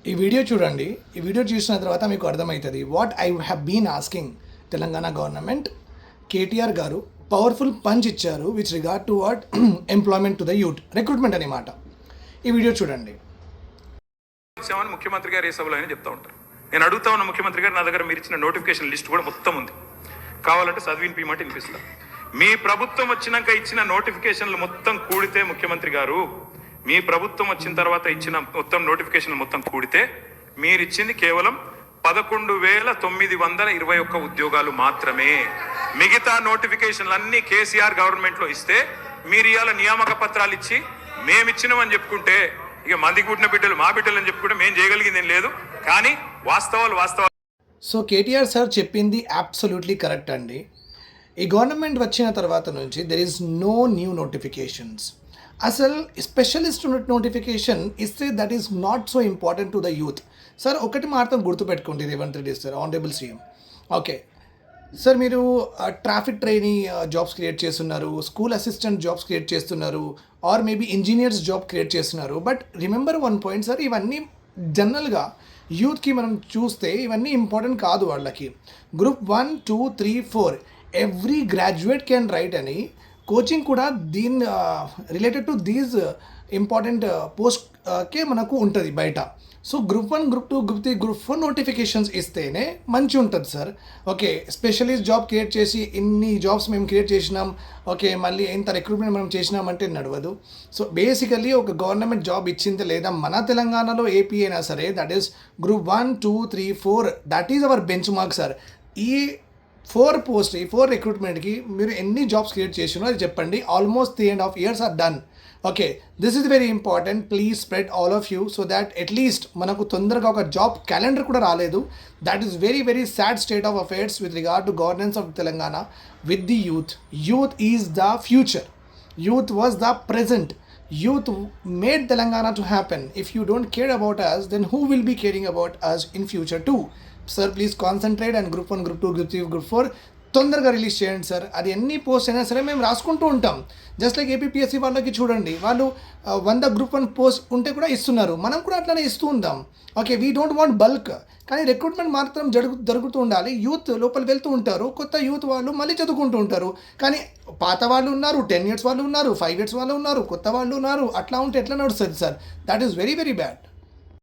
ఈ వీడియో చూడండి. ఈ వీడియో చూసిన తర్వాత మీకు అర్థమవుతుంది what I have been asking. Telangana government KTR garu powerful punch ఇచ్చారు with regard to what employment to the youth recruitment అనమాట. ఈ వీడియో చూడండి. ముఖ్యమంత్రి గారు ఏ సభలో అయినా చెప్తా ఉంటారు. నేను అడుగుతా ఉన్న ముఖ్యమంత్రి గారు, నా దగ్గర మీరు ఇచ్చిన నోటిఫికేషన్ లిస్ట్ కూడా మొత్తం ఉంది, కావాలంటే చదివినిపించమంటే వినిపిస్తా. మీ ప్రభుత్వం వచ్చినాక ఇచ్చిన నోటిఫికేషన్లు మొత్తం కూడితే ముఖ్యమంత్రి గారు, మీ ప్రభుత్వం వచ్చిన తర్వాత ఇచ్చిన మొత్తం నోటిఫికేషన్లు మొత్తం కూడితే మీరు ఇచ్చింది కేవలం 11,921 ఉద్యోగాలు మాత్రమే. మిగతా నోటిఫికేషన్లు అన్ని కేసీఆర్ గవర్నమెంట్లో ఇస్తే మీరు ఇవాళ నియామక పత్రాలు ఇచ్చి మేమిచ్చినామని చెప్పుకుంటే ఇక మంది కూడిన బిడ్డలు మా బిడ్డలు అని చెప్పుకుంటే మేము చేయగలిగింది ఏం లేదు. కానీ వాస్తవాలు సో కేటీఆర్ సార్ చెప్పింది అబ్సల్యూట్లీ కరెక్ట్ అండి. ఈ గవర్నమెంట్ వచ్చిన తర్వాత నుంచి there is no new notifications. అసలు స్పెషలిస్ట్ నోటిఫికేషన్ ఇస్తే that is not so important to the youth. Sir ఒకటి మాత్రం గుర్తుపెట్టుకోండి Revanth Reddy sir, honourable CM. Okay sir, మీరు ట్రాఫిక్ ట్రైనీ జాబ్స్ క్రియేట్ చేస్తున్నారు, స్కూల్ అసిస్టెంట్ జాబ్స్ క్రియేట్ చేస్తున్నారు, or maybe engineers job create చేస్తున్నారు. But remember one point sir, ఇవన్నీ జనరల్గా యూత్కి మనం చూస్తే ఇవన్నీ ఇంపార్టెంట్ కాదు. వాళ్ళకి group 1, 2, 3, 4 every graduate can write అని కోచింగ్ కూడా దీని రిలేటెడ్ టు దీస్ ఇంపార్టెంట్ పోస్ట్కే మనకు ఉంటుంది బయట. So group 1, group 2, group 3, group 4 notifications ఇస్తేనే మంచి ఉంటుంది sir. Okay, specialist job create చేసి ఇన్ని జాబ్స్ మేము క్రియేట్ చేసినాం, ఓకే మళ్ళీ ఇంత రిక్రూట్మెంట్ మనం చేసినామంటే నడవదు. సో బేసికలీ ఒక గవర్నమెంట్ జాబ్ ఇచ్చింది లేదా మన తెలంగాణలో ఏపీ అయినా సరే, that is group 1, 2, 3, 4 that is our bench mark sir. ఈ 4 రిక్రూట్మెంట్కి మీరు ఎన్ని జాబ్స్ క్రియేట్ చేసినో అది చెప్పండి. Almost 3.5 years are done. Okay, this is very important. Please spread all of you so that at least మనకు తొందరగా ఒక జాబ్ క్యాలెండర్ కూడా రాలేదు. That is very very sad state of affairs with regard to governance of Telangana with the youth. Youth is the future. Youth was the present. Youth made Telangana to happen. If you don't care about us, then who will be caring about us in future too? Sir, please concentrate and group 1, group 2, group 3, group 4 తొందరగా release చేయండి sir. అది ఎన్ని post అయినా సరే మేము రాసుకుంటూ ఉంటాం. Just like APPSC వాళ్ళకి చూడండి, వాళ్ళు 100 గ్రూప్ 1 పోస్ట్ ఉంటే కూడా ఇస్తున్నారు, మనం కూడా అట్లానే ఇస్తూ ఉంటాం. Okay, we don't want bulk, కానీ రిక్రూట్మెంట్ మాత్రం జరుగుతూ ఉండాలి. యూత్ లోపల వెళ్తూ ఉంటారు, కొత్త యూత్ వాళ్ళు మళ్ళీ చదువుకుంటూ ఉంటారు. కానీ పాత వాళ్ళు ఉన్నారు, 10 years వాళ్ళు ఉన్నారు, 5 years వాళ్ళు ఉన్నారు, కొత్త వాళ్ళు ఉన్నారు. అట్లా ఉంటే ఎట్లా నడుస్తుంది sir? That is very very bad.